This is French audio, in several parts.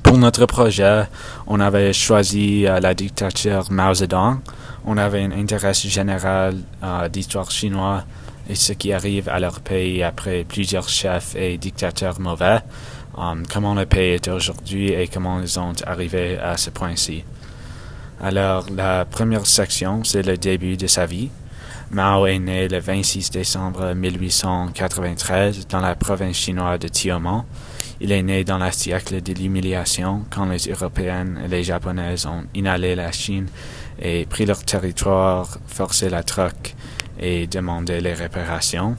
Pour notre projet, on avait choisi la dictature Mao Zedong. On avait un intérêt général d'histoire chinoise et ce qui arrive à leur pays après plusieurs chefs et dictateurs mauvais, comment le pays est aujourd'hui et comment ils ont arrivé à ce point-ci. Alors, la première section, c'est le début de sa vie. Mao est né le 26 décembre 1893 dans la province chinoise de Tiamen. Il est né dans le siècle de l'humiliation quand les Européennes et les Japonaises ont inhalé la Chine et pris leur territoire, forcé la troc et demandé les réparations.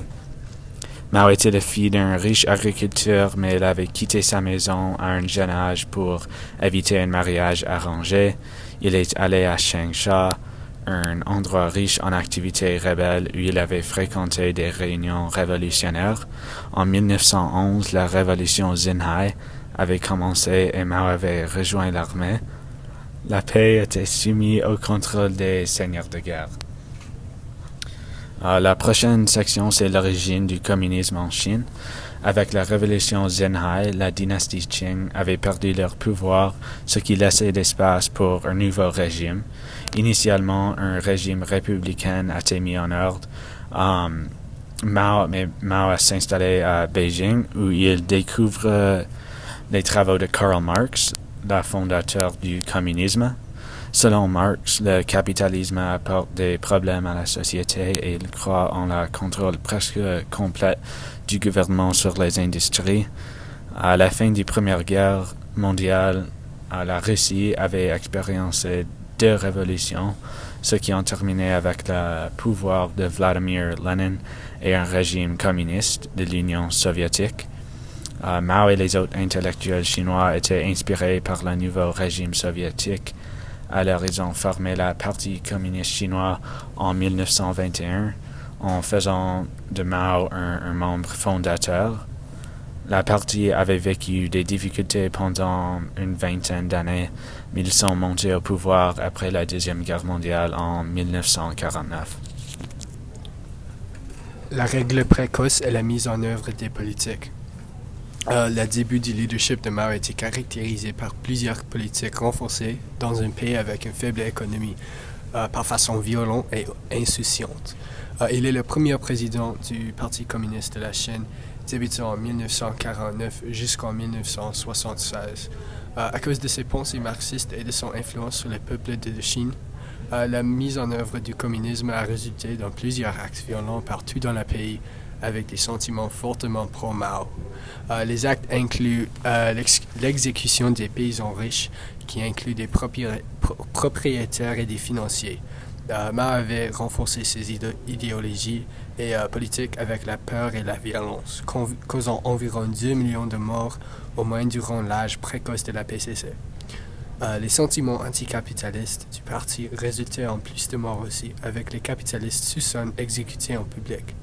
Mao était le fils d'un riche agriculteur, mais il avait quitté sa maison à un jeune âge pour éviter un mariage arrangé. Il est allé à Changsha, un endroit riche en activités rebelles où il avait fréquenté des réunions révolutionnaires. En 1911, la révolution Xinhai avait commencé et Mao avait rejoint l'armée. La paix était soumise au contrôle des seigneurs de guerre. La prochaine section, c'est l'origine du communisme en Chine. Avec la révolution Xinhai, la dynastie Qing avait perdu leur pouvoir, ce qui laissait d'espace pour un nouveau régime. Initialement, un régime républicain a été mis en ordre. Mao a s'installé à Beijing, où il découvre les travaux de Karl Marx, le fondateur du communisme. Selon Marx, le capitalisme apporte des problèmes à la société et il croit en le contrôle presque complet du gouvernement sur les industries. À la fin de la Première Guerre mondiale, la Russie avait expériencé 2 révolutions, ce qui ont terminé avec le pouvoir de Vladimir Lénine et un régime communiste de l'Union soviétique. Mao et les autres intellectuels chinois étaient inspirés par le nouveau régime soviétique. Alors ils ont formé la Parti communiste chinois en 1921 en faisant de Mao un membre fondateur. La partie avait vécu des difficultés pendant une vingtaine d'années, mais ils sont montés au pouvoir après la Deuxième Guerre mondiale en 1949. La règle précoce est la mise en œuvre des politiques. Le début du leadership de Mao a été caractérisé par plusieurs politiques renforcées dans un pays avec une faible économie, par façon violente et insouciante. Il est le premier président du Parti communiste de la Chine, débutant en 1949 jusqu'en 1976. À cause de ses pensées marxistes et de son influence sur les peuples de Chine, la mise en œuvre du communisme a résulté dans plusieurs actes violents partout dans le pays, avec des sentiments fortement pro-Mao. Les actes incluent l'exécution des paysans riches, qui inclut des propriétaires et des financiers. Mao avait renforcé ses idéologies et politiques avec la peur et la violence, causant environ 2 millions de morts, au moins durant l'âge précoce de la PCC. Les sentiments anticapitalistes du parti résultaient en plus de morts aussi, avec les capitalistes sous-hommes exécutés en public.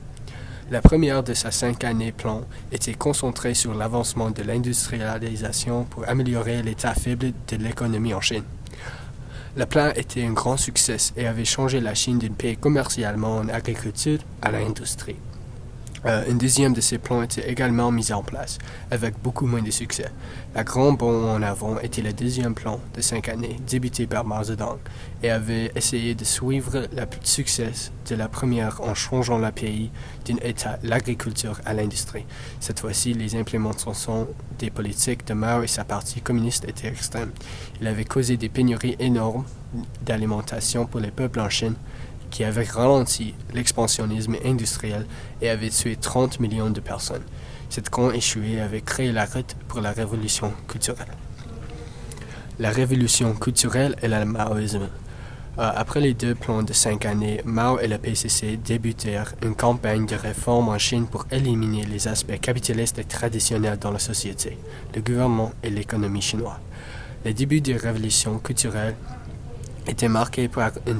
La première de ces 5 années plan était concentrée sur l'avancement de l'industrialisation pour améliorer l'état faible de l'économie en Chine. Le plan était un grand succès et avait changé la Chine d'un pays commercialement en agriculture à l'industrie. Un deuxième de ces plans était également mis en place, avec beaucoup moins de succès. La grande bond en avant était le deuxième plan de 5 années, débuté par Mao Zedong, et avait essayé de suivre le succès de la première en changeant le pays d'un état l'agriculture à l'industrie. Cette fois-ci, les implémentations des politiques de Mao et sa partie communiste étaient extrêmes. Il avait causé des pénuries énormes d'alimentation pour les peuples en Chine, qui avait ralenti l'expansionnisme industriel et avait tué 30 millions de personnes. Cette grande échouée avait créé la route pour la révolution culturelle. La révolution culturelle et le maoïsme. Après les 2 plans de 5 années, Mao et le PCC débutèrent une campagne de réforme en Chine pour éliminer les aspects capitalistes et traditionnels dans la société, le gouvernement et l'économie chinoise. Le début des révolutions culturelles était marqué par un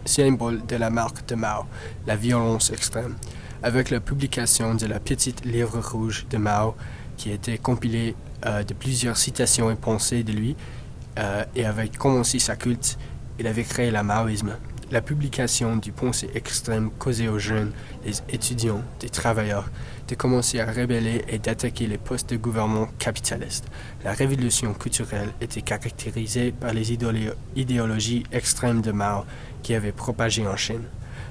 symbole de la marque de Mao, la violence extrême. Avec la publication de la petite livre rouge de Mao, qui était compilée de plusieurs citations et pensées de lui, et avait commencé sa culte, il avait créé le maoïsme. La publication du pensée extrême causait aux jeunes, les étudiants, des travailleurs, de commencer à rebeller et d'attaquer les postes de gouvernement capitalistes. La révolution culturelle était caractérisée par les idéologies extrêmes de Mao qui avaient propagé en Chine,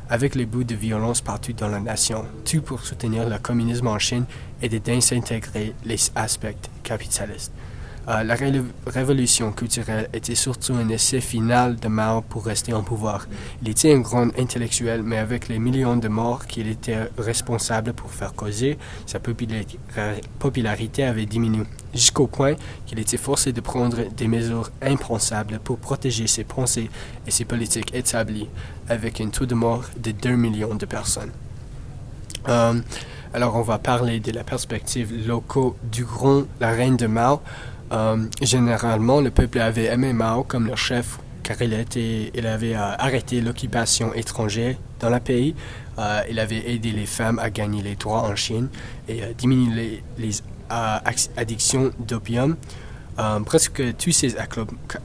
avec les bouts de violence partout dans la nation, tout pour soutenir le communisme en Chine et de désintégrer les aspects capitalistes. La révolution culturelle était surtout un essai final de Mao pour rester en pouvoir. Il était un grand intellectuel, mais avec les millions de morts qu'il était responsable pour faire causer, sa popularité avait diminué, jusqu'au point qu'il était forcé de prendre des mesures impensables pour protéger ses pensées et ses politiques établies, avec un taux de mort de 2 millions de personnes. Alors on va parler de la perspective locale durant la règne de Mao. Généralement, le peuple avait aimé Mao comme leur chef car il avait arrêté l'occupation étrangère dans le pays. Il avait aidé les femmes à gagner les droits en Chine et diminué les addictions d'opium. Presque tous ces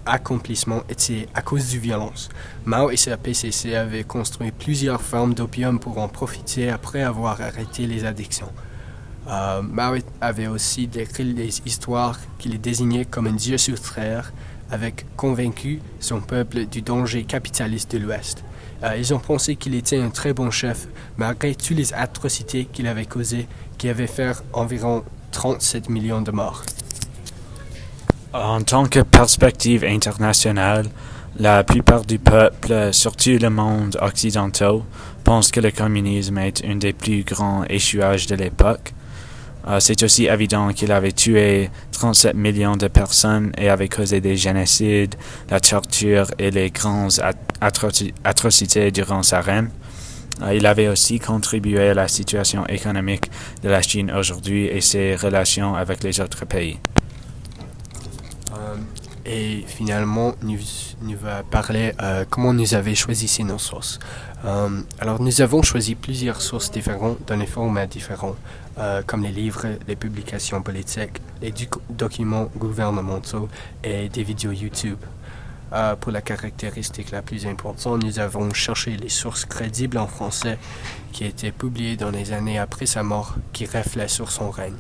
accomplissements étaient à cause de violence. Mao et sa PCC avaient construit plusieurs fermes d'opium pour en profiter après avoir arrêté les addictions. Mao avait aussi décrit les histoires qui le désignaient comme un dieu sur terre, avec convaincu son peuple du danger capitaliste de l'Ouest. Ils ont pensé qu'il était un très bon chef, malgré toutes les atrocités qu'il avait causées, qui avaient fait environ 37 millions de morts. En tant que perspective internationale, la plupart du peuple, surtout le monde occidental, pense que le communisme est un des plus grands échouages de l'époque. C'est aussi évident qu'il avait tué 37 millions de personnes et avait causé des génocides, la torture et les grandes atrocités durant sa règne. Il avait aussi contribué à la situation économique de la Chine aujourd'hui et ses relations avec les autres pays. Et finalement, nous va parler comment nous avons choisi nos sources. Alors, nous avons choisi plusieurs sources différentes dans des formats différents, comme les livres, les publications politiques, les documents gouvernementaux et des vidéos YouTube. Pour la caractéristique la plus importante, nous avons cherché les sources crédibles en français qui étaient publiées dans les années après sa mort, qui reflètent sur son règne.